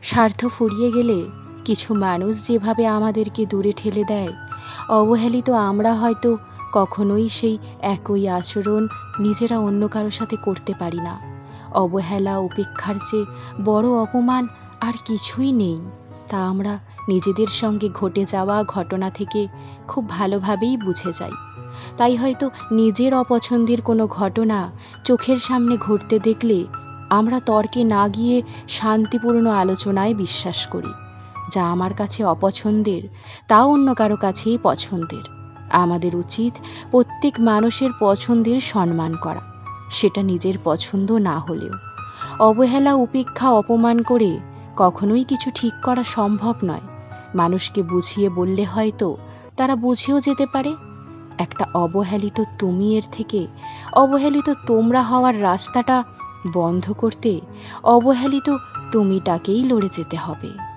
স্বার্থ ফুরিয়ে গেলে কিছু মানুষ যেভাবে আমাদেরকে দূরে ঠেলে দেয়, অবহেলিত আমরা হয়তো কখনোই সেই একই আচরণ নিজেরা অন্য কারো সাথে করতে পারি না। অবহেলা উপেক্ষার চেয়ে বড় অপমান আর কিছুই নেই, তা আমরা নিজেদের সঙ্গে ঘটে যাওয়া ঘটনা থেকে খুব ভালোভাবেই বুঝে যাই। তাই হয়তো নিজের অপছন্দের কোনো ঘটনা চোখের সামনে ঘটতে দেখলে আমরা তর্কে না গিয়ে শান্তিপূর্ণ আলোচনায় বিশ্বাস করি। যা আমার কাছে অপছন্দের, তা অন্য কারো কাছেই পছন্দের। আমাদের উচিত প্রত্যেক মানুষের পছন্দের সম্মান করা, সেটা নিজের পছন্দ না হলেও। অবহেলা উপেক্ষা অপমান করে কখনোই কিছু ঠিক করা সম্ভব নয়। মানুষকে বুঝিয়ে বললে হয়তো তারা বুঝেও যেতে পারে। একটা অবহেলিত তুমি এর থেকে অবহেলিত তোমরা হওয়ার রাস্তাটা বন্ধ করতে অবহেলিত তুমিটাকেই লড়ে যেতে হবে।